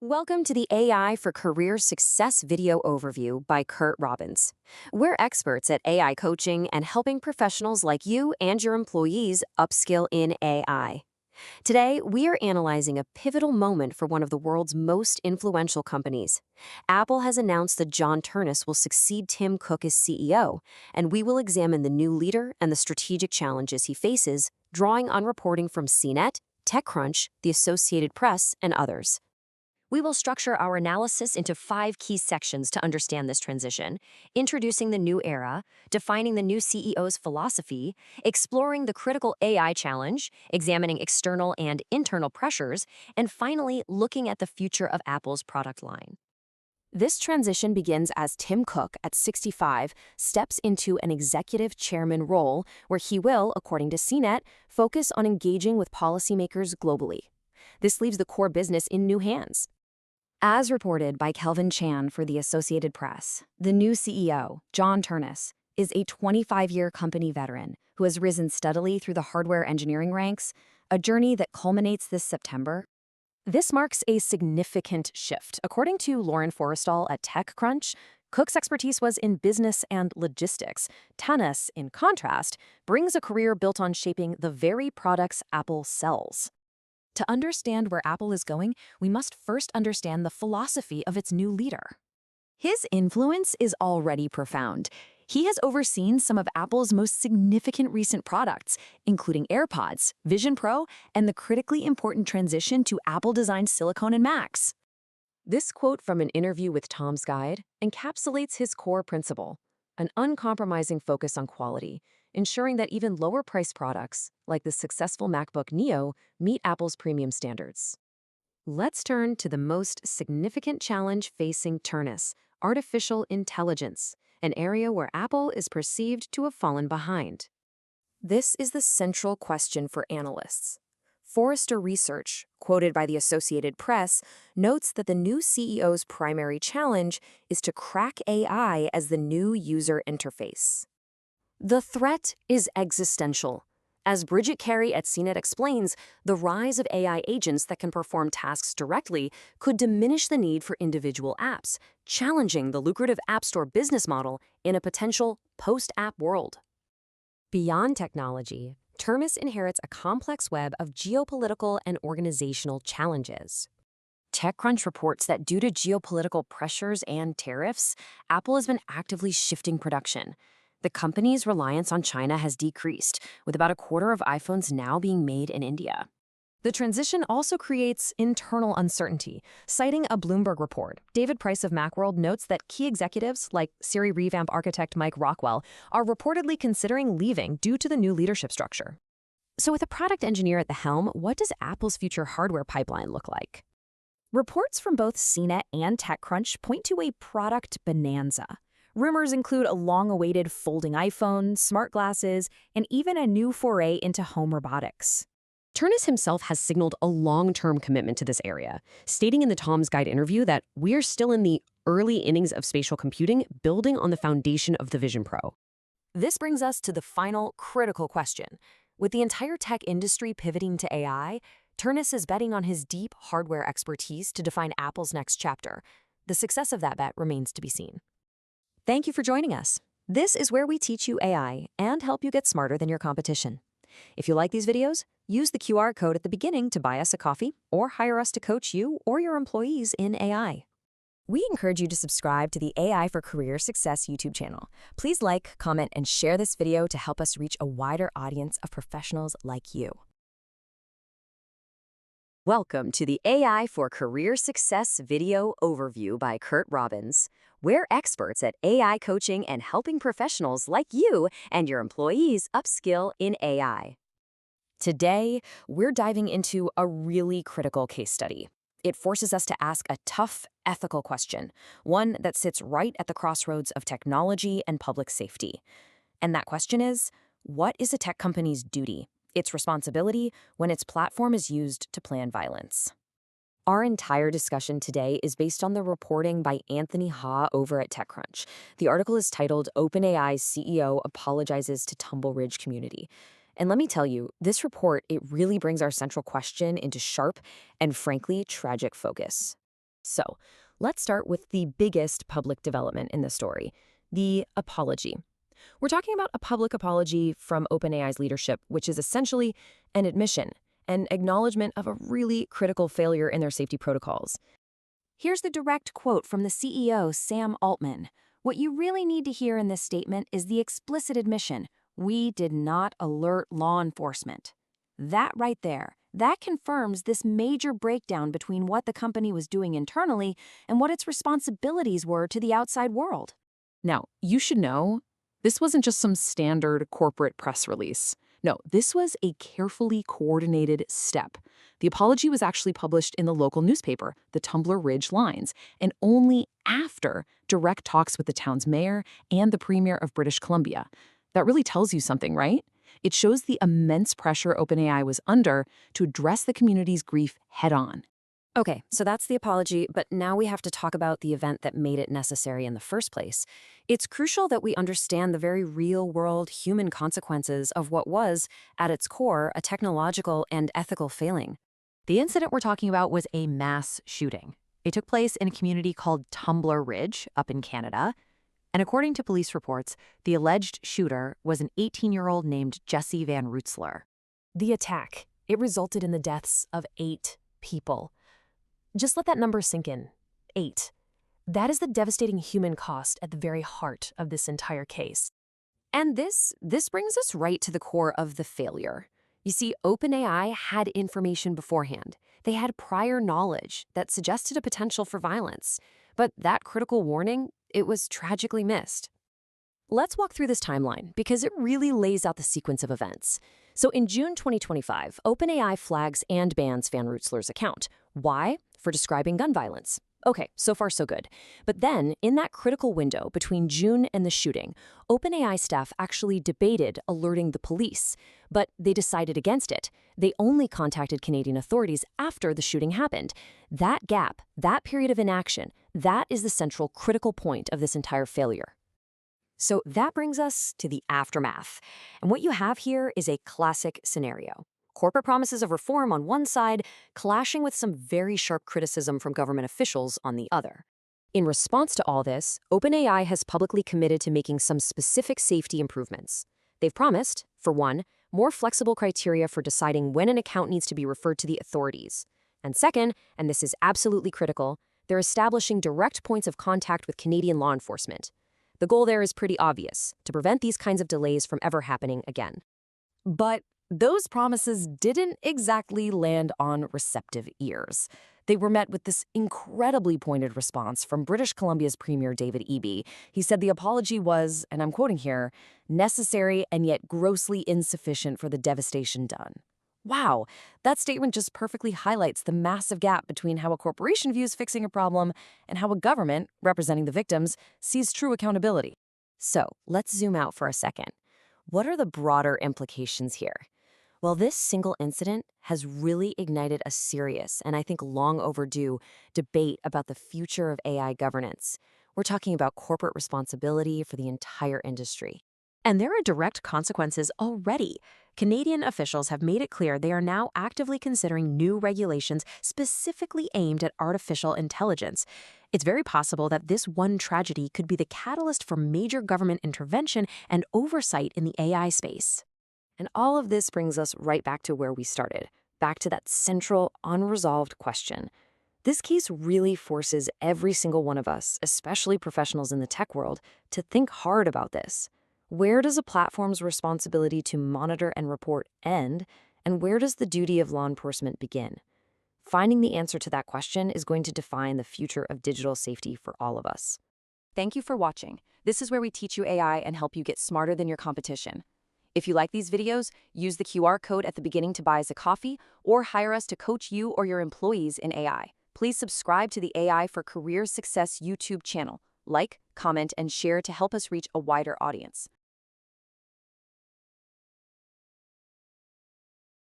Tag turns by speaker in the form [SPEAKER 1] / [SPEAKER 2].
[SPEAKER 1] Welcome to the AI for Career Success video overview by Curt Robbins. We're experts at AI coaching and helping professionals like you and your employees upskill in AI. Today, we are analyzing a pivotal moment for one of the world's most influential companies. Apple has announced that John Ternus will succeed Tim Cook as CEO, and we will examine the new leader and the strategic challenges he faces, drawing on reporting from CNET, TechCrunch, the Associated Press, and others. We will structure our analysis into 5 key sections to understand this transition: introducing the new era, defining the new CEO's philosophy, exploring the critical AI challenge, examining external and internal pressures, and finally, looking at the future of Apple's product line. This transition begins as Tim Cook, at 65, steps into an executive chairman role where he will, according to CNET, focus on engaging with policymakers globally. This leaves the core business in new hands. As reported by Kelvin Chan for the Associated Press, the new CEO, John Ternus, is a 25-year company veteran who has risen steadily through the hardware engineering ranks, a journey that culminates this September. This marks a significant shift. According to Lauren Forrestal at TechCrunch, Cook's expertise was in business and logistics. Ternus, in contrast, brings a career built on shaping the very products Apple sells. To understand where Apple is going, we must first understand the philosophy of its new leader. His influence is already profound. He has overseen some of Apple's most significant recent products, including AirPods, Vision Pro, and the critically important transition to Apple-designed silicone and Macs. This quote from an interview with Tom's Guide encapsulates his core principle: an uncompromising focus on quality, ensuring that even lower-priced products, like the successful MacBook Neo, meet Apple's premium standards. Let's turn to the most significant challenge facing Ternus: artificial intelligence, an area where Apple is perceived to have fallen behind. This is the central question for analysts. Forrester Research, quoted by the Associated Press, notes that the new CEO's primary challenge is to crack AI as the new user interface. The threat is existential. As Bridget Carey at CNET explains, the rise of AI agents that can perform tasks directly could diminish the need for individual apps, challenging the lucrative App Store business model in a potential post-app world. Beyond technology, Ternus inherits a complex web of geopolitical and organizational challenges. TechCrunch reports that due to geopolitical pressures and tariffs, Apple has been actively shifting production. The company's reliance on China has decreased, with about a quarter of iPhones now being made in India. The transition also creates internal uncertainty. Citing a Bloomberg report, David Price of Macworld notes that key executives, like Siri revamp architect Mike Rockwell, are reportedly considering leaving due to the new leadership structure. So with a product engineer at the helm, what does Apple's future hardware pipeline look like? Reports from both CNET and TechCrunch point to a product bonanza. Rumors include a long-awaited folding iPhone, smart glasses, and even a new foray into home robotics. Ternus himself has signaled a long-term commitment to this area, stating in the Tom's Guide interview that we're still in the early innings of spatial computing, building on the foundation of the Vision Pro. This brings us to the final critical question. With the entire tech industry pivoting to AI, Ternus is betting on his deep hardware expertise to define Apple's next chapter. The success of that bet remains to be seen. Thank you for joining us. This is where we teach you AI and help you get smarter than your competition. If you like these videos, use the QR code at the beginning to buy us a coffee or hire us to coach you or your employees in AI. We encourage you to subscribe to the AI for Career Success YouTube channel. Please like, comment, and share this video to help us reach a wider audience of professionals like you. Welcome to the AI for Career Success video overview by Curt Robbins. We're experts at AI coaching and helping professionals like you and your employees upskill in AI. Today, we're diving into a really critical case study. It forces us to ask a tough ethical question, one that sits right at the crossroads of technology and public safety. And that question is, what is a tech company's duty, its responsibility, when its platform is used to plan violence? Our entire discussion today is based on the reporting by Anthony Ha over at TechCrunch. The article is titled "OpenAI's CEO Apologizes to Tumble Ridge Community." And let me tell you, this report, it really brings our central question into sharp and frankly tragic focus.
[SPEAKER 2] So, let's start with the biggest public development in the story, the apology. We're talking about a public apology from OpenAI's leadership, which is essentially an admission, an acknowledgement of a really critical failure in their safety protocols.
[SPEAKER 1] Here's the direct quote from the CEO, Sam Altman. What you really need to hear in this statement is the explicit admission: we did not alert law enforcement. That right there, that confirms this major breakdown between what the company was doing internally and what its responsibilities were to the outside world.
[SPEAKER 2] Now, you should know, this wasn't just some standard corporate press release. No, this was a carefully coordinated step. The apology was actually published in the local newspaper, the Tumbler Ridge Lines, and only after direct talks with the town's mayor and the premier of British Columbia. That really tells you something, right? It shows the immense pressure OpenAI was under to address the community's grief head-on.
[SPEAKER 1] Okay, so that's the apology, but now we have to talk about the event that made it necessary in the first place. It's crucial that we understand the very real-world human consequences of what was, at its core, a technological and ethical failing.
[SPEAKER 3] The incident we're talking about was a mass shooting. It took place in a community called Tumbler Ridge up in Canada. And according to police reports, the alleged shooter was an 18-year-old named Jesse Van Rootsler.
[SPEAKER 2] The attack, it resulted in the deaths of 8 people. Just let that number sink in. 8. That is the devastating human cost at the very heart of this entire case.
[SPEAKER 1] And this brings us right to the core of the failure. You see, OpenAI had information beforehand. They had prior knowledge that suggested a potential for violence. But that critical warning, it was tragically missed. Let's walk through this timeline because it really lays out the sequence of events. So in June 2025, OpenAI flags and bans Van Rootsler's account. Why? For describing gun violence. Okay, so far so good. But then, in that critical window between June and the shooting, OpenAI staff actually debated alerting the police, but they decided against it. They only contacted Canadian authorities after the shooting happened. That gap, that period of inaction, that is the central critical point of this entire failure. So that brings us to the aftermath. And what you have here is a classic scenario. Corporate promises of reform on one side, clashing with some very sharp criticism from government officials on the other. In response to all this, OpenAI has publicly committed to making some specific safety improvements. They've promised, for one, more flexible criteria for deciding when an account needs to be referred to the authorities. And second, and this is absolutely critical, they're establishing direct points of contact with Canadian law enforcement. The goal there is pretty obvious, to prevent these kinds of delays from ever happening again. But those promises didn't exactly land on receptive ears. They were met with this incredibly pointed response from British Columbia's Premier David Eby. He said the apology was, and I'm quoting here, necessary and yet grossly insufficient for the devastation done. Wow, that statement just perfectly highlights the massive gap between how a corporation views fixing a problem and how a government, representing the victims, sees true accountability. So let's zoom out for a second. What are the broader implications here? Well, this single incident has really ignited a serious, and I think long overdue, debate about the future of AI governance. We're talking about corporate responsibility for the entire industry. And there are direct consequences already. Canadian officials have made it clear they are now actively considering new regulations specifically aimed at artificial intelligence. It's very possible that this one tragedy could be the catalyst for major government intervention and oversight in the AI space. And all of this brings us right back to where we started, back to that central, unresolved question. This case really forces every single one of us, especially professionals in the tech world, to think hard about this. Where does a platform's responsibility to monitor and report end, and where does the duty of law enforcement begin? Finding the answer to that question is going to define the future of digital safety for all of us.
[SPEAKER 4] Thank you for watching. This is where we teach you AI and help you get smarter than your competition. If you like these videos, use the QR code at the beginning to buy us a coffee or hire us to coach you or your employees in AI. Please subscribe to the AI for Career Success YouTube channel. Like, comment, and share to help us reach a wider audience.